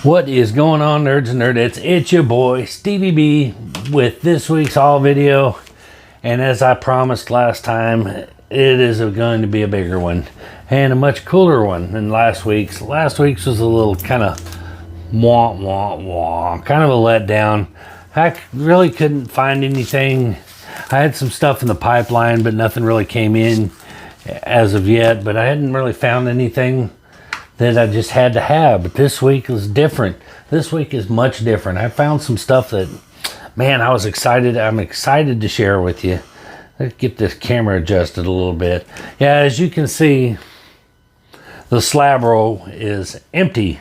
What is going on, nerds and nerdettes? It's your boy Stevie B with this week's haul video, and as I promised last time, it is going to be a bigger one and a much cooler one than last week's. Last week's was a little kind of kind of a letdown. I really couldn't find anything. I had some stuff in the pipeline, but nothing really came in as of yet. But I hadn't really found anything that I just had to have. But this week was different. This week is much different. I found some stuff that, man, I was excited. I'm excited to share with you. Let's get this camera adjusted a little bit. Yeah, as you can see, the slab row is empty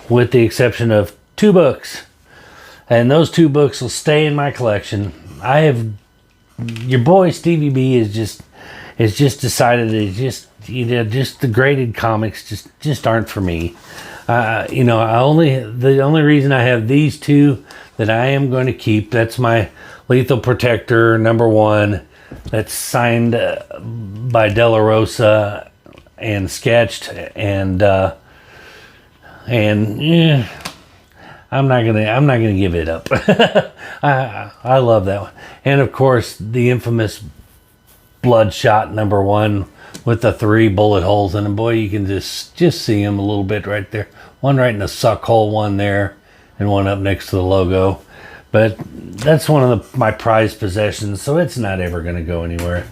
with the exception of 2 books. And those 2 books will stay in my collection. Your boy Stevie B is just decided to just the graded comics just aren't for me. The only reason I have these 2 that I am going to keep, that's my Lethal Protector #1 that's signed by De La Rosa and sketched, and I'm not gonna give it up. I love that one. And of course the infamous Bloodshot #1 with the 3 bullet holes in them. Boy, you can just see them a little bit right there. One right in the suck hole, one there, and one up next to the logo. But that's one of my prized possessions, so it's not ever going to go anywhere.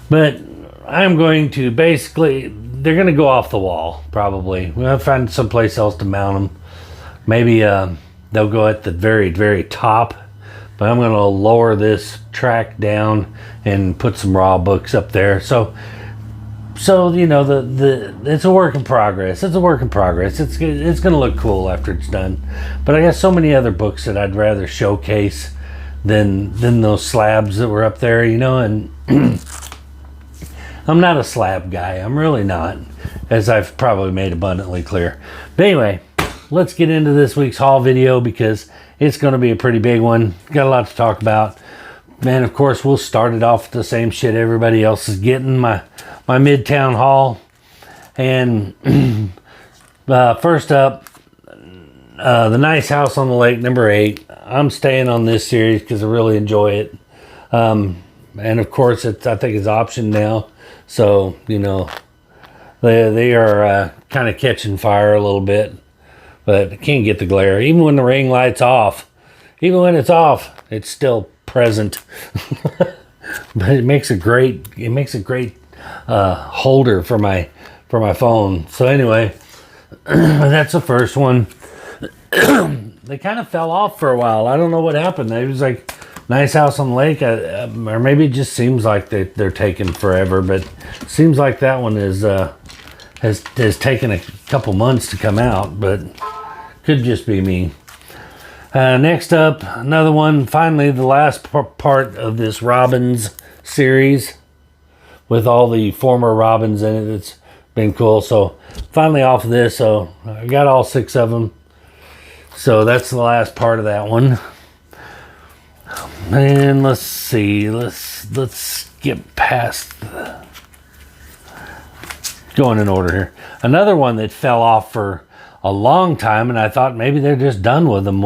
But I'm going to they're going to go off the wall, probably. We'll find someplace else to mount them. Maybe they'll go at the very, very top. But I'm going to lower this track down and put some raw books up there. So you know, it's a work in progress. It's a work in progress. It's going to look cool after it's done. But I got so many other books that I'd rather showcase than those slabs that were up there, you know. And I'm not a slab guy. I'm really not, as I've probably made abundantly clear. But anyway, let's get into this week's haul video because it's going to be a pretty big one. Got a lot to talk about. And of course, we'll start it off with the same shit everybody else is getting, my Midtown haul. And first up, The Nice House on the Lake #8. I'm staying on this series because I really enjoy it. And of course, I think it's optioned now. So, you know, they are kind of catching fire a little bit. But I can't get the glare. Even when the ring light's off, even when it's off, it's still present. But it makes a great holder for my phone. So anyway, that's the first one. They kind of fell off for a while. I don't know what happened. It was like Nice House on the Lake, or maybe it just seems like they're taking forever. But it seems like that one has taken a couple months to come out, but could just be me. Next up, another one, finally the last part of this Robins series with all the former Robins in it. It's been cool. So finally off of this, so I got all 6 of them. So that's the last part of that one. And let's see, let's get past going in order here. Another one that fell off for a long time, and I thought maybe they're just done with them,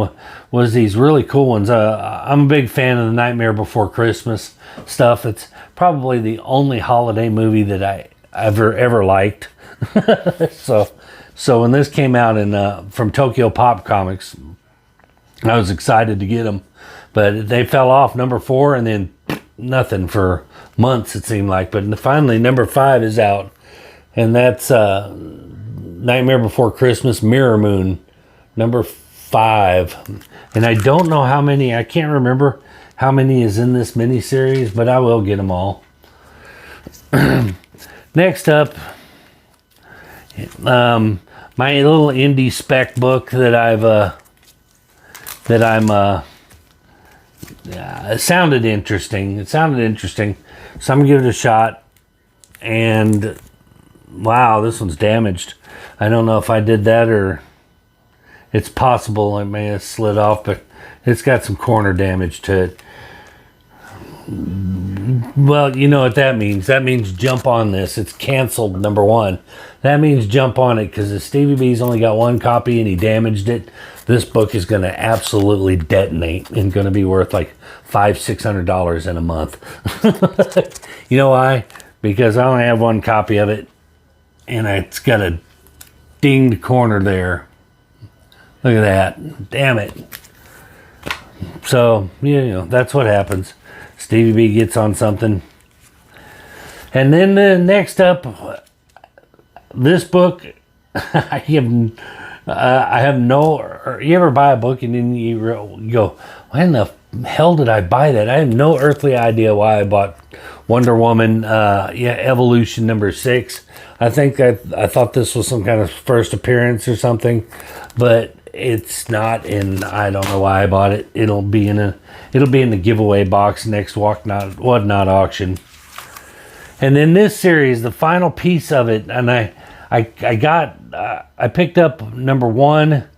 was these really cool ones. I'm a big fan of the Nightmare Before Christmas stuff. It's probably the only holiday movie that I ever liked. So when this came out from Tokyo Pop Comics, I was excited to get them. But they fell off #4 and then nothing for months, it seemed like. But finally, #5 is out. And that's Nightmare Before Christmas Mirror Moon, #5. And I don't know how many, I can't remember how many is in this miniseries, but I will get them all. Next up, my little indie spec book that it sounded interesting. So I'm going to give it a shot. And wow, this one's damaged. I don't know if I did that or it's possible it may have slid off, but it's got some corner damage to it. Well, you know what that means. That means jump on this. It's canceled, number one. That means jump on it, because if Stevie B's only got one copy and he damaged it, this book is going to absolutely detonate and going to be worth like $500-$600 in a month. You know why? Because I only have one copy of it, and it's got a dinged corner there. Look at that. Damn it. So, you know, that's what happens. Stevie B gets on something. And then next up, this book, I have no... You ever buy a book and then you go, why in the hell did I buy that? I have no earthly idea why I bought Wonder Woman Evolution number 6. I think I thought this was some kind of first appearance or something, but it's not, and I don't know why I bought it. It'll be in the giveaway box next Whatnot auction. And then this series, the final piece of it, and I picked up number 1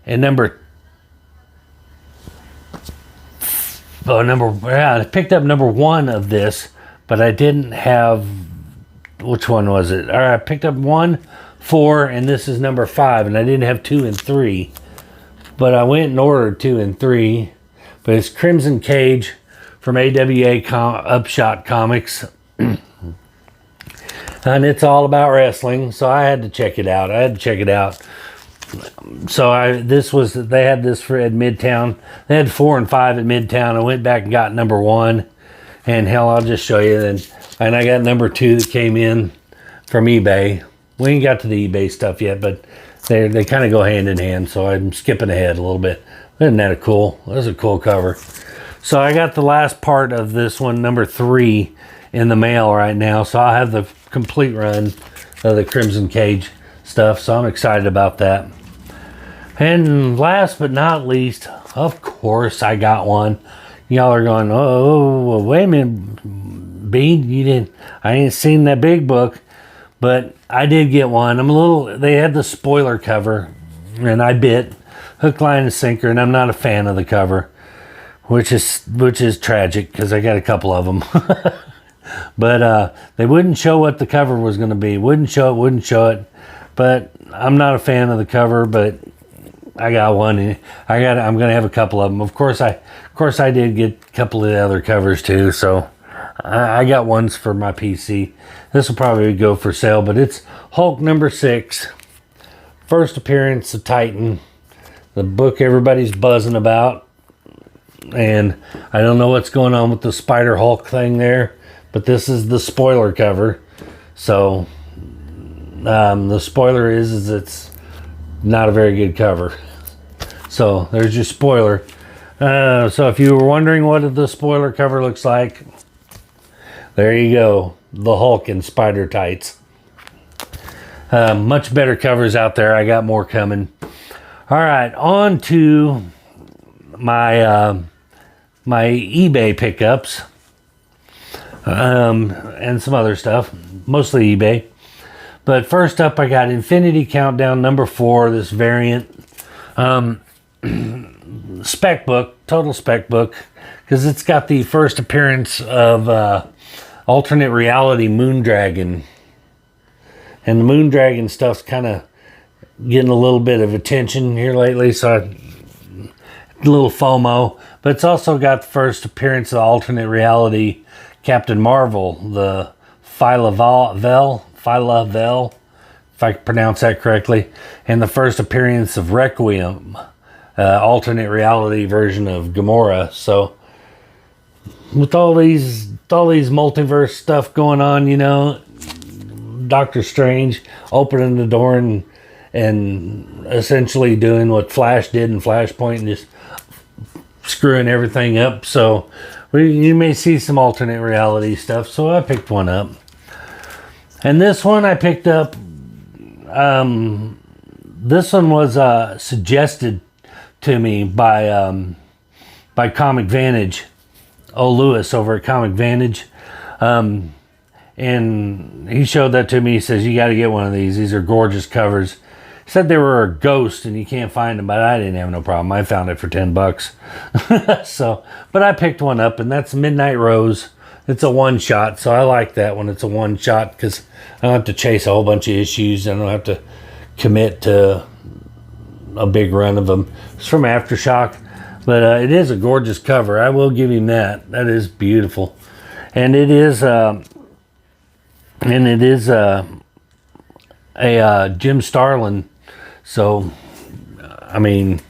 and I picked up number 1 of this, but I didn't have, which one was it? All right, I picked up 1, 4, and this is number 5, and I didn't have 2 and 3, but I went and ordered 2 and 3. But it's Crimson Cage from AWA Upshot Comics, and it's all about wrestling, so I had to check it out. So they had this at Midtown. They had 4 and 5 at Midtown. I went back and got number 1, and hell, I'll just show you. And I got number 2 that came in from eBay. We ain't got to the eBay stuff yet, but they kind of go hand in hand, so I'm skipping ahead a little bit. Isn't that cool? That's a cool cover. So I got the last part of this one, number 3, in the mail right now, so I'll have the complete run of the Crimson Cage stuff, so I'm excited about that. And last but not least, of course, I got one. Y'all are going, oh, wait a minute, B, I ain't seen that big book, but I did get one. They had the spoiler cover, and I bit hook, line, and sinker, and I'm not a fan of the cover, which is tragic, because I got a couple of them. But they wouldn't show what the cover was going to be. Wouldn't show it. But I'm not a fan of the cover, but I got one. I'm going to have a couple of them. Of course I did get a couple of the other covers too, so I got ones for my PC. This will probably go for sale, but it's Hulk number 6, first appearance of Titan, the book everybody's buzzing about. And I don't know what's going on with the Spider Hulk thing there, but this is the spoiler cover. So the spoiler is it's not a very good cover. So there's your spoiler. So if you were wondering what the spoiler cover looks like, there you go. The Hulk in spider tights. Much better covers out there. I got more coming. All right, on to my my eBay pickups and some other stuff, mostly eBay. But first up, I got Infinity Countdown number 4, this variant spec book, total spec book, because it's got the first appearance of alternate reality Moondragon. And the Moondragon stuff's kind of getting a little bit of attention here lately, so a little FOMO. But it's also got the first appearance of alternate reality Captain Marvel, the Phyla-Vel, if I pronounce that correctly, and the first appearance of Requiem, alternate reality version of Gamora. So with all these multiverse stuff going on, you know, Doctor Strange opening the door and essentially doing what Flash did in Flashpoint and just screwing everything up. So you may see some alternate reality stuff. So I picked one up. And this one I picked up, this one was suggested to me by Comic Vantage, Lewis over at Comic Vantage. And he showed that to me. He says, you got to get one of these. These are gorgeous covers. He said they were a ghost and you can't find them, but I didn't have no problem. I found it for $10. So, but I picked one up, and that's Midnight Rose. it's a one shot, so I like that when it's a one shot because I don't have to chase a whole bunch of issues. I don't have to commit to a big run of them. It's from Aftershock, but it is a gorgeous cover. I will give him that. That is beautiful, and it is a Jim Starlin. So, I mean,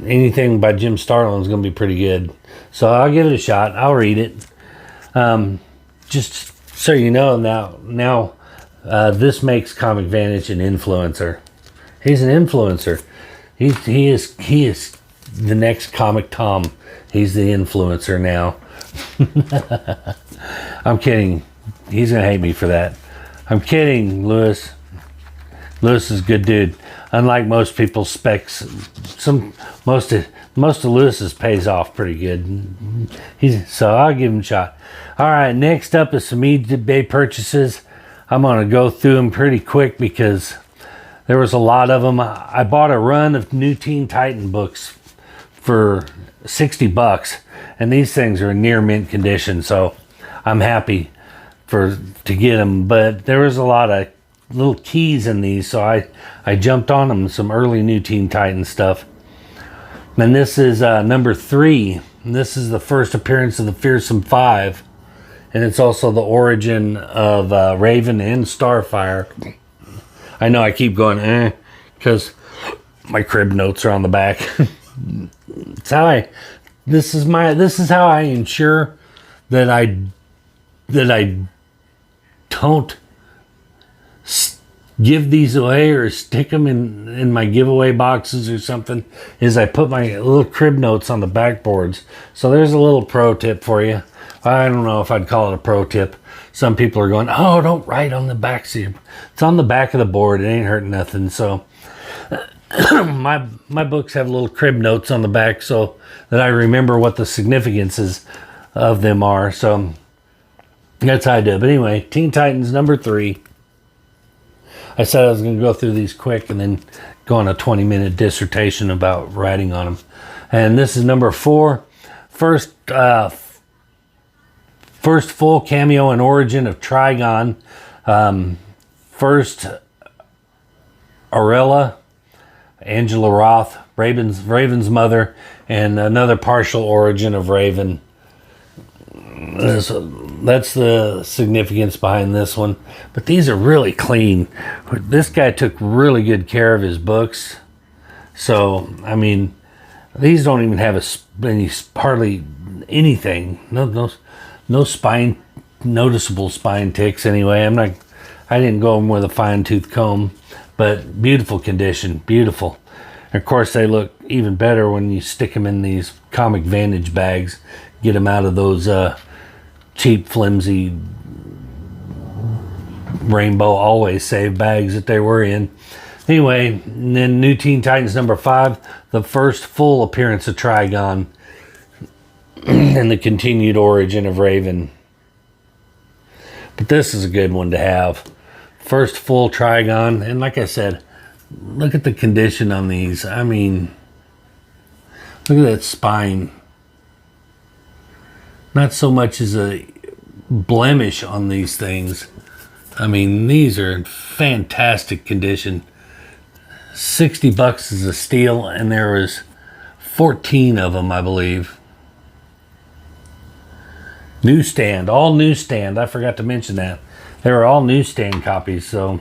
anything by Jim Starlin is going to be pretty good. So I'll give it a shot. I'll read it. Just so you know, now this makes Comic Vantage an influencer. He's an influencer. He is the next Comic Tom. He's the influencer now. I'm kidding. He's gonna hate me for that. I'm kidding, Lewis. Lewis is a good dude. Unlike most people's specs, most of Lewis's pays off pretty good. So I'll give him a shot. All right, next up is some eBay purchases. I'm gonna go through them pretty quick because there was a lot of them. I bought a run of new Teen Titan books for $60, and these things are in near mint condition. So I'm happy to get them. But there was a lot of little keys in these, so I jumped on them, some early new Teen Titan stuff. And this is number 3. And this is the first appearance of the Fearsome Five, and it's also the origin of Raven and Starfire. I know I keep going because my crib notes are on the back. This is how I ensure that I don't give these away or stick them in my giveaway boxes or something, is I put my little crib notes on the backboards. So there's a little pro tip for you. I don't know if I'd call it a pro tip. Some people are going, oh, don't write on the back. See, it's on the back of the board. It ain't hurting nothing. So my books have little crib notes on the back so that I remember what the significances of them are. So that's how I do it. But anyway, Teen Titans number 3. I said I was going to go through these quick and then go on a 20-minute dissertation about writing on them. And this is number 4. First full cameo and origin of Trigon. First Aurella, Angela Roth, Raven's mother, and another partial origin of Raven. That's the significance behind this one. But these are really clean. This guy took really good care of his books. So, I mean, these don't even have hardly anything. No spine, noticeable spine ticks anyway. I didn't go in with a fine tooth comb, but beautiful condition, beautiful. Of course, they look even better when you stick them in these Comic Vantage bags. Get them out of those cheap, flimsy Rainbow Always Save bags that they were in. Anyway, and then New Teen Titans number 5, the first full appearance of Trigon and the continued origin of Raven. But this is a good one to have. First full Trigon, and like I said, look at the condition on these. I mean, look at that spine. Not so much as a blemish on these things. I mean, these are in fantastic condition. $60 is a steal, and there was 14 of them, I believe. Newsstand, all newsstand. I forgot to mention that. They were all newsstand copies, so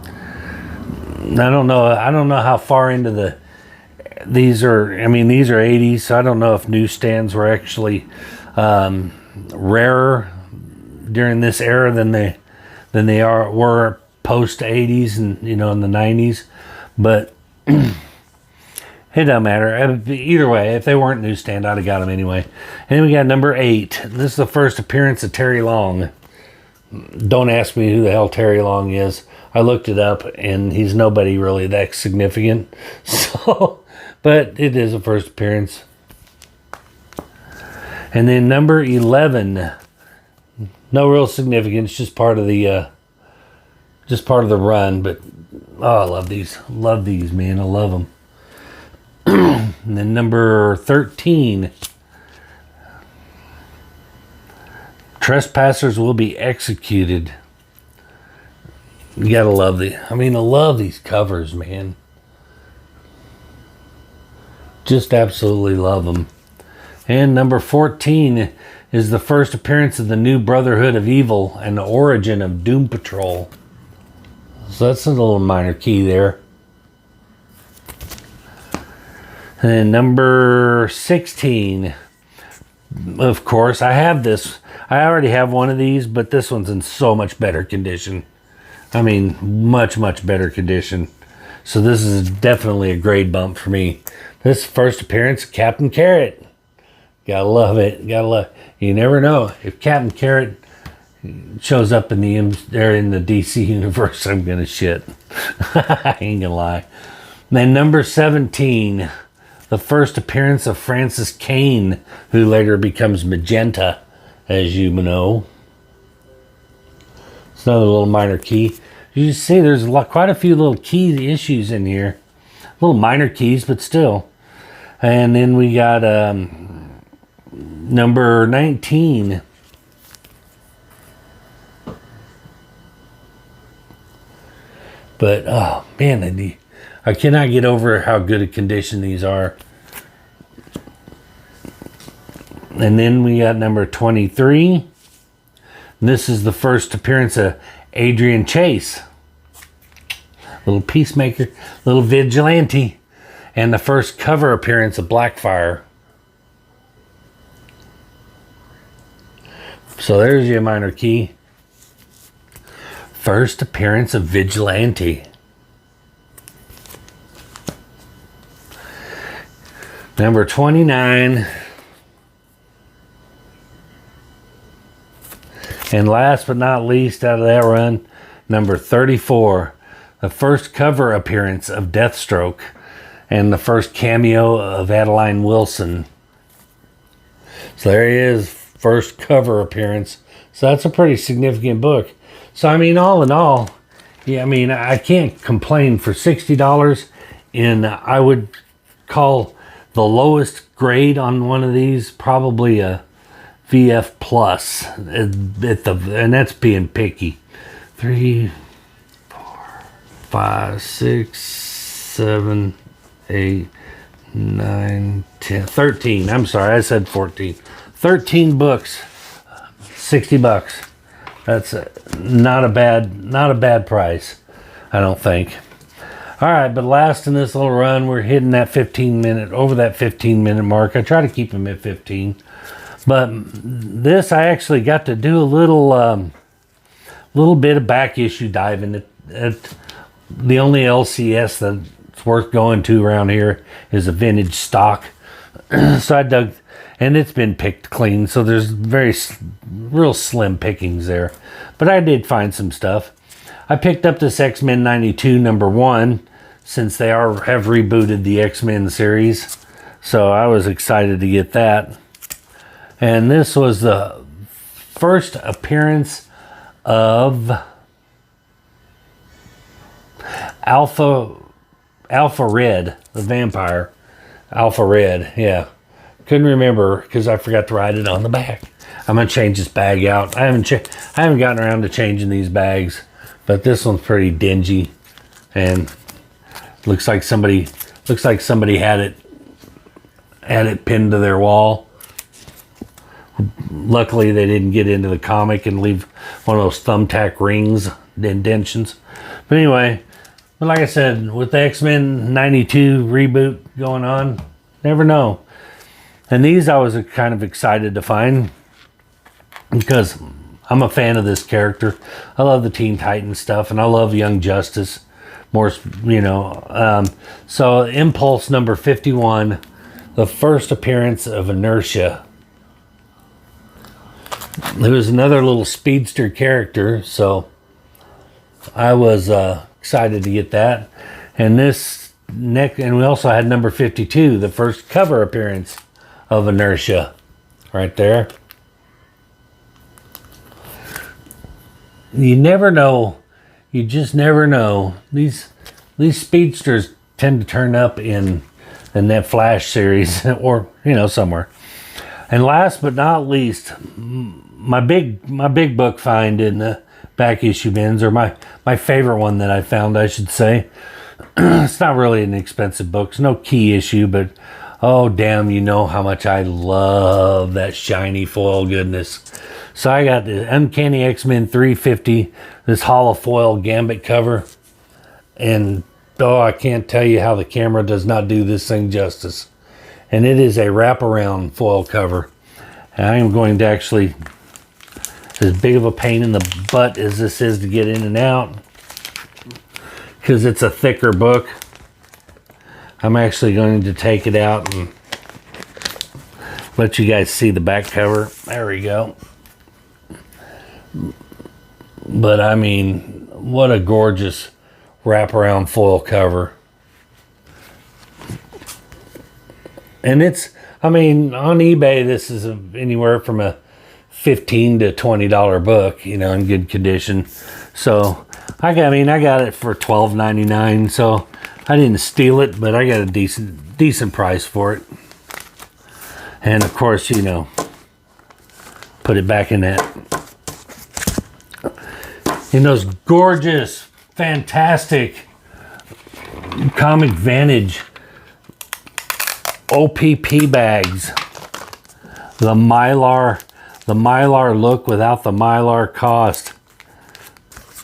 I don't know how far into these are 80s, so I don't know if newsstands were actually rarer during this era than they were post 80s and in the 90s, but it doesn't matter. Either way, if they weren't newsstand, I'd have got them anyway. And then we got number 8. This is the first appearance of Terry Long. Don't ask me who the hell Terry Long is. I looked it up, and he's nobody really that significant. So, but it is a first appearance. And then number 11. No real significance, just part of the run. But oh, I love these. Love these, man. I love them. And then number 13. Trespassers will be executed. You gotta love I love these covers, man. Just absolutely love them. And number 14 is the first appearance of the new Brotherhood of Evil and the origin of Doom Patrol. So that's a little minor key there. And number 16, of course, I have this. I already have one of these, but this one's in so much better condition. I mean, much, much better condition. So this is definitely a grade bump for me. This first appearance, Captain Carrot. Gotta love it. Gotta love it. You never know. If Captain Carrot shows up in the DC universe, I'm gonna shit. I ain't gonna lie. And then number 17, the first appearance of Francis Kane, who later becomes Magenta, as you know. It's another little minor key. You see, there's quite a few little key issues in here. Little minor keys, but still. And then we got number 19. But, oh, man, I cannot get over how good a condition these are. And then we got number 23. This is the first appearance of Adrian Chase. Little peacemaker, little vigilante. And the first cover appearance of Blackfire. So there's your minor key. First appearance of Vigilante. Number 29. And last but not least out of that run, number 34. The first cover appearance of Deathstroke. And the first cameo of Adeline Wilson. So there he is, first cover appearance. So that's a pretty significant book. So I mean, all in all, yeah, I mean, I can't complain for $60. And I would call the lowest grade on one of these probably a VF plus, and that's being picky. 3, 4, 5, 6, 7, 8, 9, 10, 13. I'm sorry, I said 14. 13 books, $60. That's not a bad price, I don't think. All right, but last in this little run, we're hitting that 15-minute mark. I try to keep them at 15. But this, I actually got to do a little bit of back issue diving. At the only LCS that's worth going to around here is a vintage stock. So I dug, and it's been picked clean. So there's real slim pickings there. But I did find some stuff. I picked up this X-Men 92 #1 since they have rebooted the X-Men series. So I was excited to get that. And this was the first appearance of Alpha Red, the vampire. Alpha Red, yeah. Couldn't remember because I forgot to write it on the back. I'm gonna change this bag out. I haven't gotten around to changing these bags, but this one's pretty dingy, and looks like somebody had it pinned to their wall. Luckily, they didn't get into the comic and leave one of those thumbtack rings, indentions. But anyway, but like I said, with the X-Men 92 reboot going on, never know. And these I was kind of excited to find because I'm a fan of this character. I love the Teen Titans stuff, and I love Young Justice. More, you know. So Impulse number 51, the first appearance of Inertia. It was another little speedster character, so I was excited to get that. And and we also had number 52, the first cover appearance of Inertia, right there. You never know. You just never know. These speedsters tend to turn up in that Flash series or, you know, somewhere. And last but not least, my big book find in the back issue bins, or my favorite one that I found, I should say. It's not really an expensive book. It's no key issue, but oh damn, you know how much I love that shiny foil goodness. So I got the Uncanny XMen 350, this hollow foil Gambit cover, and oh, I can't tell you how the camera does not do this thing justice. And it is a wraparound foil cover. And I am going to actually, as big of a pain in the butt as this is to get in and out, because it's a thicker book, I'm actually going to take it out and let you guys see the back cover. There we go. But I mean, what a gorgeous wraparound foil cover. And it's, I mean, on eBay, this is anywhere from a $15 to $20 book, you know, in good condition. So I got it for $12.99. So I didn't steal it, but I got a decent price for it. And of course, you know, put it back in those gorgeous, fantastic Comic Vantage OPP bags. The Mylar look without the Mylar cost.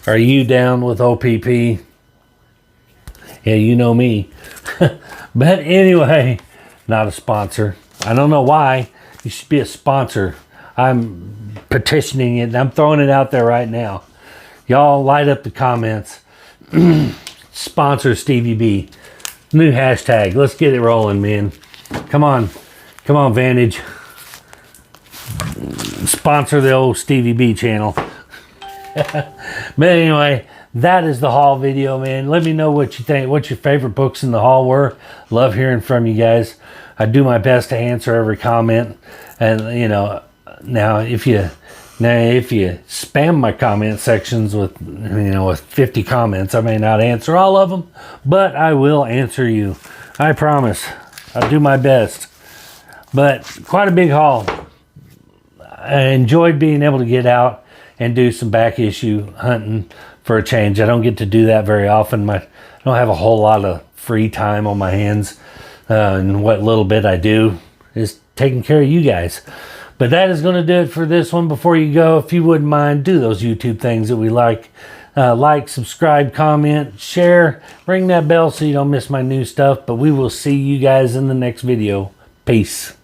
Are you down with OPP? Yeah, you know me. But anyway, not a sponsor. I don't know why. You should be a sponsor. I'm petitioning it and I'm throwing it out there right now. Y'all light up the comments. Sponsor Stevie B. New hashtag. Let's get it rolling, man. Come on. Come on, Vantage. Sponsor the old Stevie B channel. But anyway, that is the haul video, man. Let me know what you think. What your favorite books in the haul were. Love hearing from you guys. I do my best to answer every comment. And, you know, now if you spam my comment sections with, you know, with 50 comments, I may not answer all of them, but I will answer you. I promise. I'll do my best. But quite a big haul. I enjoyed being able to get out and do some back issue hunting for a change. I don't get to do that very often. I don't have a whole lot of free time on my hands. And what little bit I do is taking care of you guys. But that is going to do it for this one. Before you go, if you wouldn't mind, do those YouTube things that we like. Like, subscribe, comment, share. Ring that bell so you don't miss my new stuff. But we will see you guys in the next video. Peace.